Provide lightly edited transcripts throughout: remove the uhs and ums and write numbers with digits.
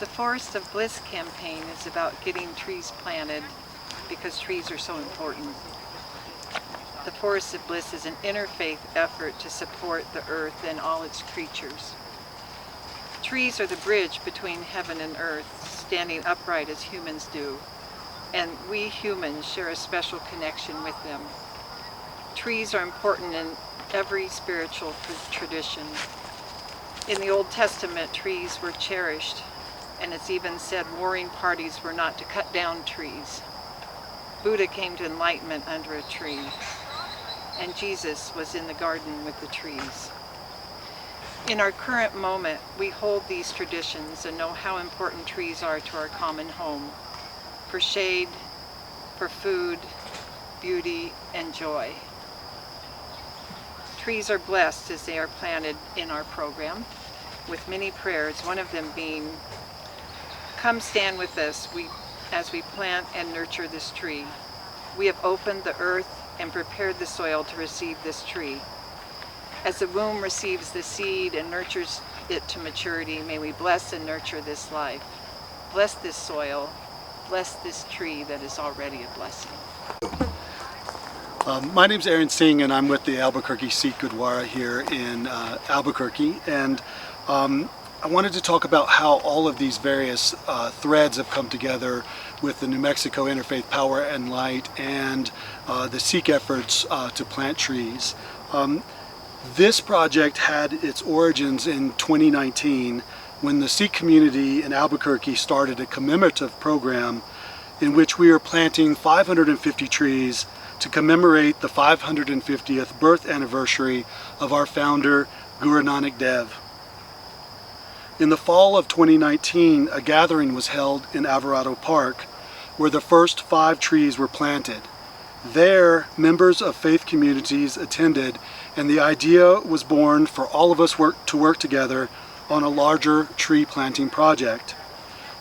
The Forest of Bliss campaign is about getting trees planted because trees are so important. The Forest of Bliss is an interfaith effort to support the earth and all its creatures. Trees are the bridge between heaven and earth, standing upright as humans do, and we humans share a special connection with them. Trees are important in every spiritual tradition. In the Old Testament, trees were cherished, and it's even said warring parties were not to cut down trees. Buddha came to enlightenment under a tree, and Jesus was in the garden with the trees. In our current moment, we hold these traditions and know how important trees are to our common home, for shade, for food, beauty, and joy. Trees are blessed as they are planted in our program, with many prayers, one of them being, "Come stand with us as we plant and nurture this tree. We have opened the earth and prepared the soil to receive this tree. As the womb receives the seed and nurtures it to maturity, may we bless and nurture this life. Bless this soil, bless this tree that is already a blessing." My name's Aaron Singh, and I'm with the Albuquerque Sikh Gurdwara here in Albuquerque, and I wanted to talk about how all of these various threads have come together with the New Mexico Interfaith Power and Light and the Sikh efforts to plant trees. This project had its origins in 2019 when the Sikh community in Albuquerque started a commemorative program in which we are planting 550 trees to commemorate the 550th birth anniversary of our founder, Guru Nanak Dev. In the fall of 2019, a gathering was held in Alvarado Park where the first 5 trees were planted. There, members of faith communities attended, and the idea was born for all of us to work together on a larger tree planting project.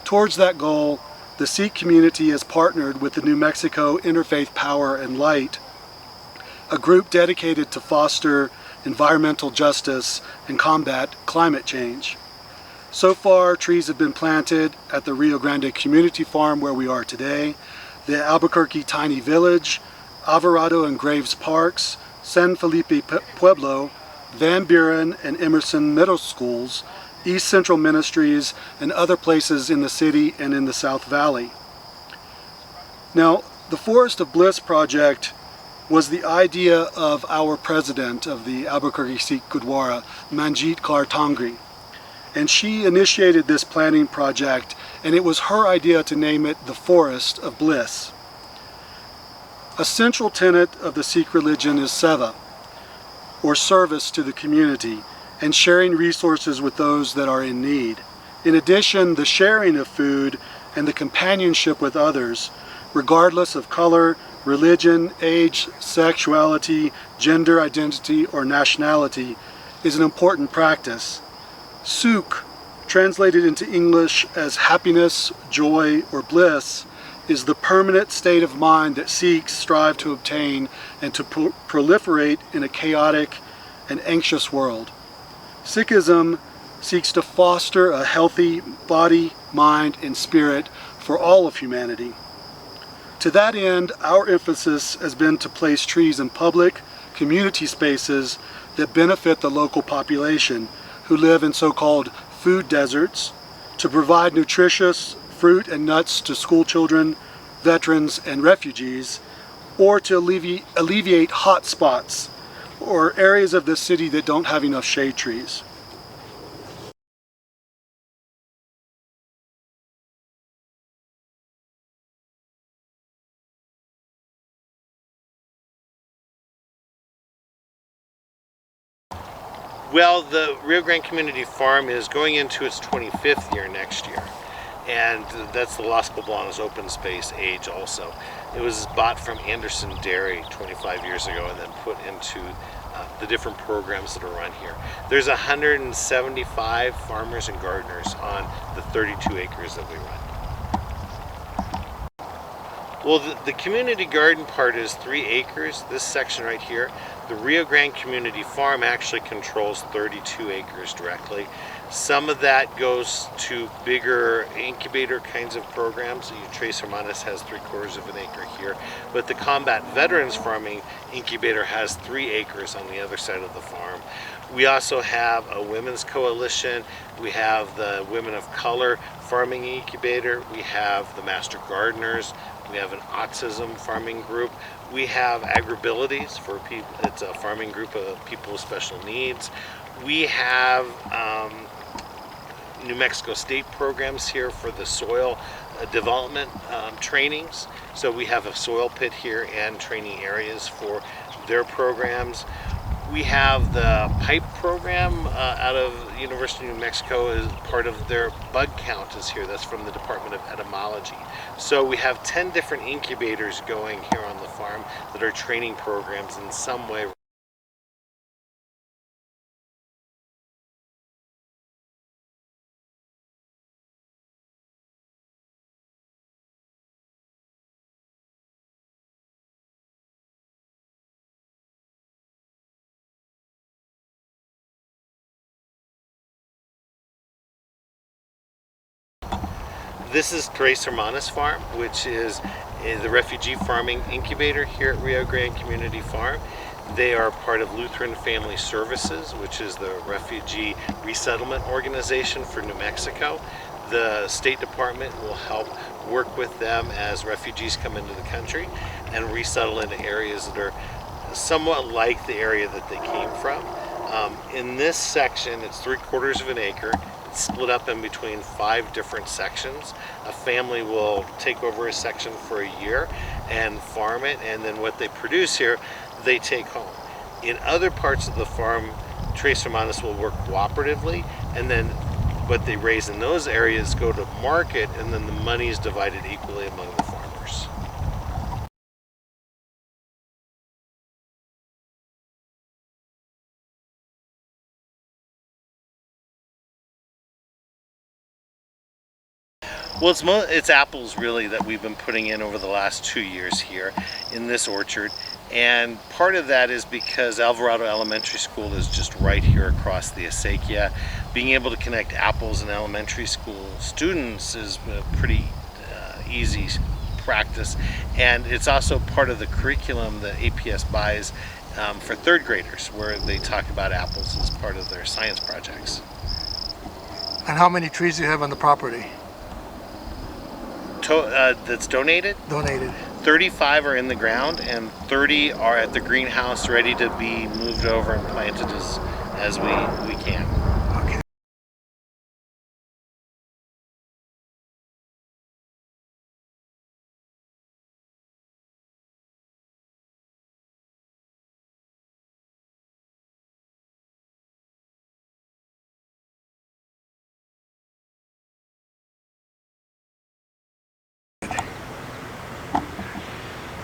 Towards that goal, the Sikh community has partnered with the New Mexico Interfaith Power and Light, a group dedicated to foster environmental justice and combat climate change. So far, trees have been planted at the Rio Grande Community Farm where we are today, the Albuquerque Tiny Village, Alvarado and Graves Parks, San Felipe Pueblo, Van Buren and Emerson Middle Schools, East Central Ministries, and other places in the city and in the South Valley. Now, the Forest of Bliss project was the idea of our president of the Albuquerque Sikh Gurdwara, Manjeet Kaur Tangri. And she initiated this planting project, and it was her idea to name it the Forest of Bliss. A central tenet of the Sikh religion is seva, or service to the community, and sharing resources with those that are in need. In addition, the sharing of food and the companionship with others, regardless of color, religion, age, sexuality, gender identity, or nationality, is an important practice. Sukh, translated into English as happiness, joy, or bliss, is the permanent state of mind that Sikhs strive to obtain and to proliferate in a chaotic and anxious world. Sikhism seeks to foster a healthy body, mind, and spirit for all of humanity. To that end, our emphasis has been to place trees in public, community spaces that benefit the local population who live in so-called food deserts, to provide nutritious fruit and nuts to school children, veterans, and refugees, or to alleviate hot spots or areas of the city that don't have enough shade trees. Well, the Rio Grande Community Farm is going into its 25th year next year, and that's the Las Poblanas open space age also. It was bought from Anderson Dairy 25 years ago and then put into the different programs that are run here. There's 175 farmers and gardeners on the 32 acres that we run. Well, the community garden part is 3 acres, this section right here. The Rio Grande Community Farm actually controls 32 acres directly. Some of that goes to bigger incubator kinds of programs. Tres Hermanas has 3/4 of an acre here, but the Combat Veterans Farming Incubator has 3 acres on the other side of the farm. We also have a women's coalition. We have the Women of Color Farming Incubator. We have the Master Gardeners. We have an autism farming group. We have Agribilities for people. It's a farming group of people with special needs. We have New Mexico State programs here for the soil development trainings. So we have a soil pit here and training areas for their programs. We have the pipe program out of University of New Mexico as part of their bug count is here. That's from the Department of Entomology. So we have 10 different incubators going here on the farm that are training programs in some way. This is Tres Hermanas Farm, which is the refugee farming incubator here at Rio Grande Community Farm. They are part of Lutheran Family Services, which is the refugee resettlement organization for New Mexico. The State Department will help work with them as refugees come into the country and resettle into areas that are somewhat like the area that they came from. In this section, it's 3/4 of an acre. Split up in between 5 different sections. A family will take over a section for a year and farm it, and then what they produce here they take home. In other parts of the farm, Tres Hermanas will work cooperatively, and then what they raise in those areas go to market, and then the money is divided equally among the farmers. Well, it's apples really that we've been putting in over the last 2 years here in this orchard, and part of that is because Alvarado Elementary School is just right here across the acequia. Being able to connect apples in elementary school students is a pretty easy practice, and it's also part of the curriculum that APS buys for 3rd graders, where they talk about apples as part of their science projects. And how many trees do you have on the property? That's donated? Donated. 35 are in the ground and 30 are at the greenhouse ready to be moved over and planted as we can. Okay.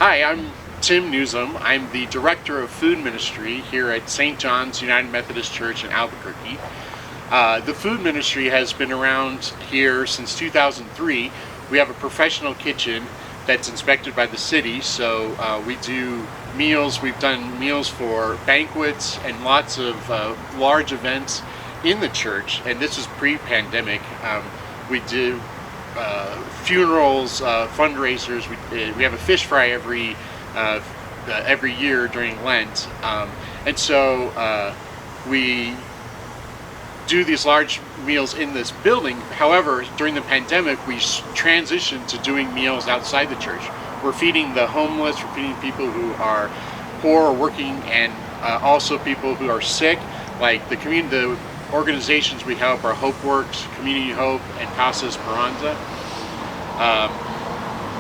Hi, I'm Tim Nuzum. I'm the Director of Food Ministry here at St. John's United Methodist Church in Albuquerque. The food ministry has been around here since 2003. We have a professional kitchen that's inspected by the city, so we do meals. We've done meals for banquets and lots of large events in the church, and this is pre-pandemic. We do funerals, fundraisers. We have a fish fry every year during Lent, and so we do these large meals in this building. However, during the pandemic, we transitioned to doing meals outside the church. We're feeding the homeless, we're feeding people who are poor or working, and also people who are sick, like the community. The organizations we help are Hope Works, Community Hope, and Casa Esperanza.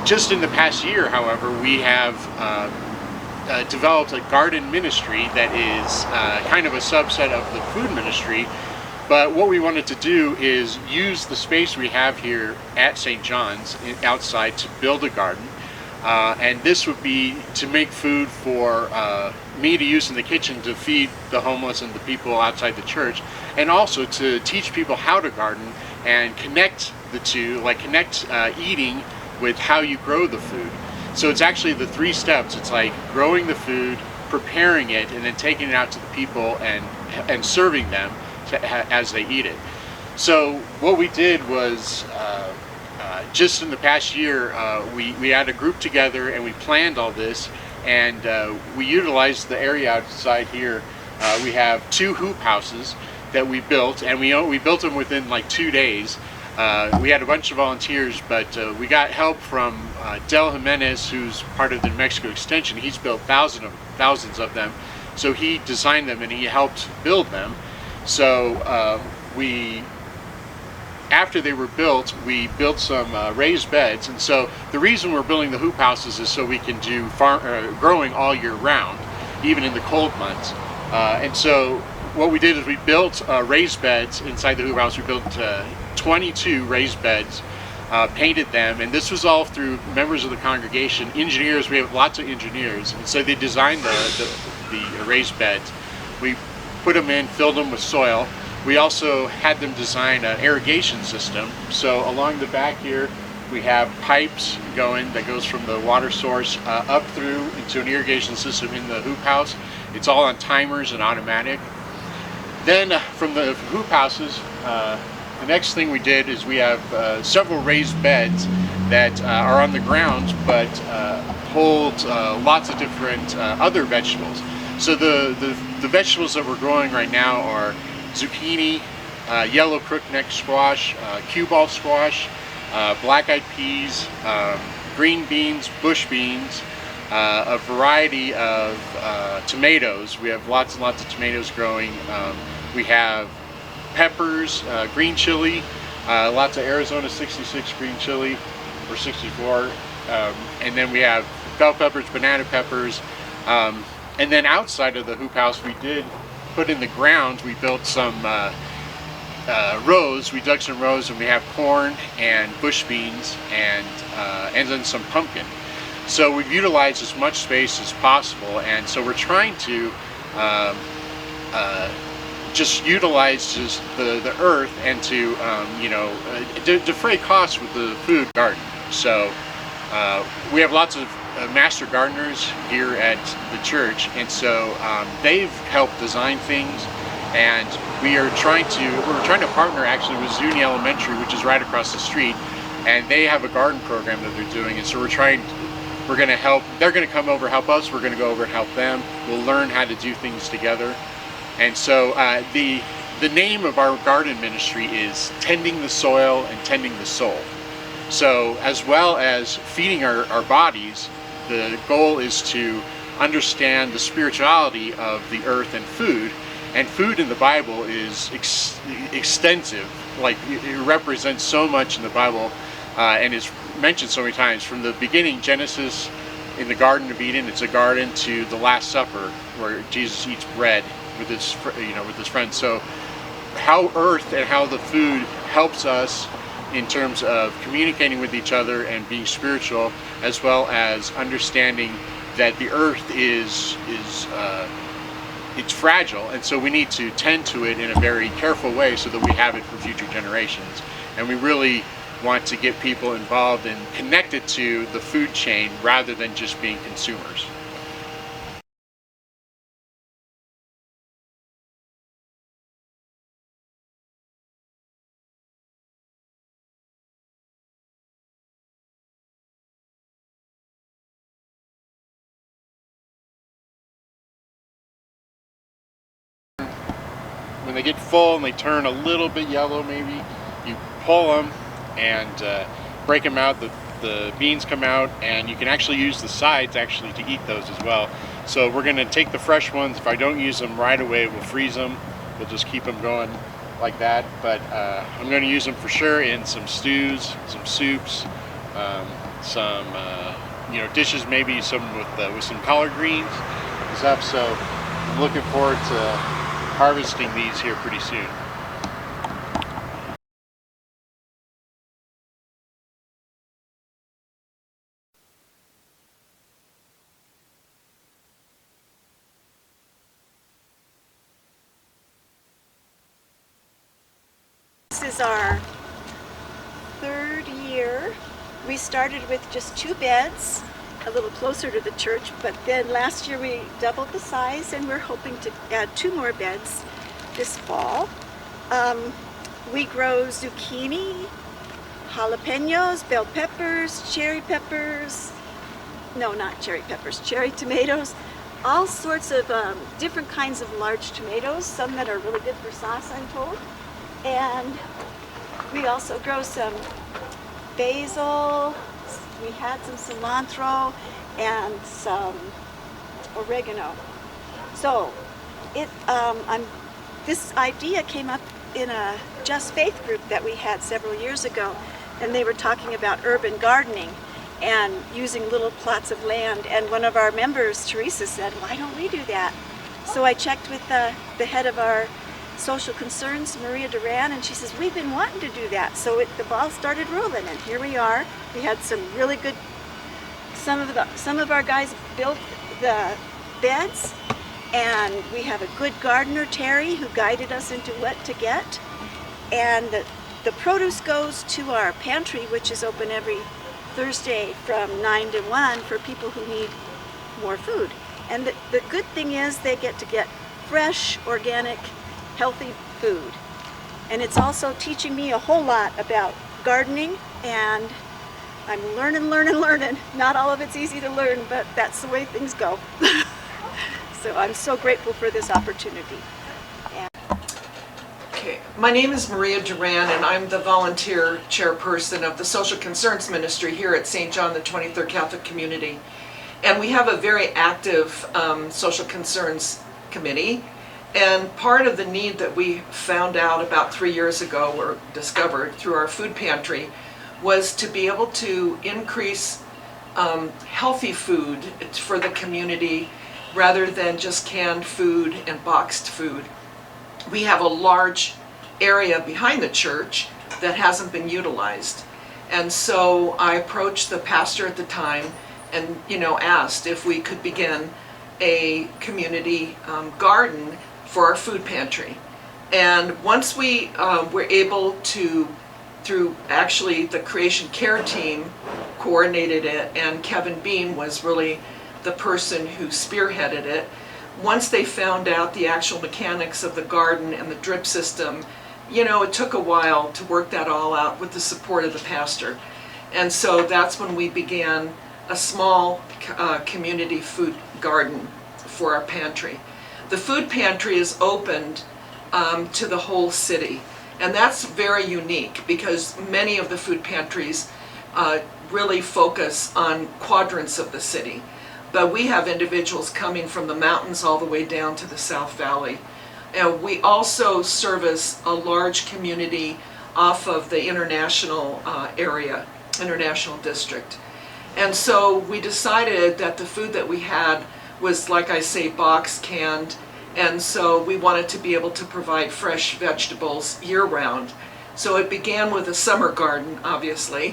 Just in the past year, however, we have developed a garden ministry that is kind of a subset of the food ministry. But what we wanted to do is use the space we have here at St. John's outside to build a garden. And this would be to make food for me to use in the kitchen to feed the homeless and the people outside the church, and also to teach people how to garden and connect the two, like connect eating with how you grow the food. So it's actually the 3 steps. It's like growing the food, preparing it, and then taking it out to the people and serving them as they eat it. So what we did was, just in the past year, we had a group together and we planned all this, and we utilized the area outside here. We have 2 hoop houses that we built, and we built them within like 2 days. We had a bunch of volunteers, but we got help from Del Jimenez, who's part of the New Mexico Extension. He's built thousands of them. So he designed them and he helped build them. So after they were built, we built some raised beds. And so the reason we're building the hoop houses is so we can do growing all year round, even in the cold months. And so what we did is we built raised beds inside the hoop house. We built 22 raised beds, painted them, and this was all through members of the congregation, engineers. We have lots of engineers, and so they designed the raised beds. We put them in, filled them with soil. We also had them design an irrigation system. So along the back here, we have pipes going that goes from the water source up through into an irrigation system in the hoop house. It's all on timers and automatic. Then from the hoop houses, the next thing we did is we have several raised beds that are on the ground, but hold lots of different other vegetables. So the vegetables that we're growing right now are zucchini, yellow crookneck squash, cue ball squash, black-eyed peas, green beans, bush beans, a variety of tomatoes. We have lots and lots of tomatoes growing. We have peppers, green chili, lots of Arizona 66 green chili, or 64, and then we have bell peppers, banana peppers, and then outside of the hoop house we did put in the ground, we built some rows. We dug some rows, and we have corn and bush beans and then some pumpkin. So we've utilized as much space as possible, and so we're trying to just utilize just the earth and to defray costs with the food garden. So we have lots of master gardeners here at the church, and so they've helped design things, and we're trying to partner actually with Zuni Elementary, which is right across the street, and they have a garden program that they're doing, and so we're going to help. They're going to come over, help us. We're going to go over and help them. We'll learn how to do things together. And so the name of our garden ministry is Tending the Soil and Tending the Soul. So as well as feeding our bodies, the goal is to understand the spirituality of the earth and food. And food in the Bible is extensive. Like, it represents so much in the Bible, and is mentioned so many times. From the beginning, Genesis, in the Garden of Eden, it's a garden, to the Last Supper, where Jesus eats bread with his friends. So how earth and how the food helps us in terms of communicating with each other and being spiritual, as well as understanding that the earth is it's fragile, and so we need to tend to it in a very careful way so that we have it for future generations. And we really want to get people involved and connected to the food chain rather than just being consumers. When they get full and they turn a little bit yellow, maybe, you pull them and break them out. The beans come out, and you can actually use the sides actually to eat those as well. So we're going to take the fresh ones. If I don't use them right away, we'll freeze them. We'll just keep them going like that. But I'm going to use them for sure in some stews, some soups, some dishes, maybe some with some collard greens and stuff. So I'm looking forward to harvesting these here pretty soon. This is our third year. We started with just 2 beds, a little closer to the church, but then last year we doubled the size, and we're hoping to add 2 more beds this fall. we grow zucchini, jalapenos, bell peppers, cherry peppers, no, not cherry peppers, cherry tomatoes, all sorts of different kinds of large tomatoes, some that are really good for sauce, I'm told. And we also grow some basil, we had some cilantro, and some oregano. So this idea came up in a Just Faith group that we had several years ago, and they were talking about urban gardening and using little plots of land. And one of our members, Teresa, said, why don't we do that? So I checked with the head of our social concerns, Maria Duran, and she says, we've been wanting to do that. So the ball started rolling, and here we are. We had some really good, some of our guys built the beds, and we have a good gardener, Terry, who guided us into what to get. And the produce goes to our pantry, which is open every Thursday from 9 to 1 for people who need more food. And the good thing is they get to get fresh, organic, healthy food. And it's also teaching me a whole lot about gardening, and I'm learning. Not all of it's easy to learn, but that's the way things go. So I'm so grateful for this opportunity. Okay, my name is Maria Duran, and I'm the volunteer chairperson of the Social Concerns Ministry here at St. John, the 23rd Catholic Community. And we have a very active social concerns committee. And part of the need that we found out about 3 years ago, or discovered through our food pantry, was to be able to increase healthy food for the community rather than just canned food and boxed food. We have a large area behind the church that hasn't been utilized. And so I approached the pastor at the time and asked if we could begin a community garden for our food pantry. And once we were able to, through actually the Creation Care team coordinated it, and Kevin Bean was really the person who spearheaded it. Once they found out the actual mechanics of the garden and the drip system, it took a while to work that all out with the support of the pastor. And so that's when we began a small community food garden for our pantry. The food pantry is opened to the whole city, and that's very unique because many of the food pantries really focus on quadrants of the city. But we have individuals coming from the mountains all the way down to the South Valley. And we also service a large community off of the international area, international district. And so we decided that the food that we had was, like I say, box canned, and so we wanted to be able to provide fresh vegetables year-round. So it began with a summer garden, obviously,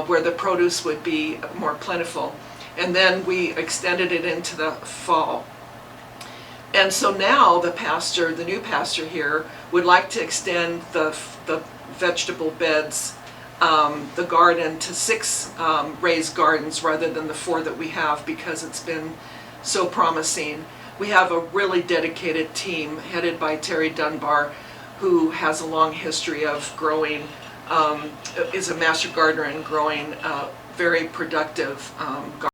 where the produce would be more plentiful. And then we extended it into the fall. And so now the new pastor here, would like to extend the vegetable beds, the garden, to 6 raised gardens rather than the 4 that we have, because it's been so promising. We have a really dedicated team headed by Terry Dunbar, who has a long history of growing, is a master gardener and growing very productive gardens.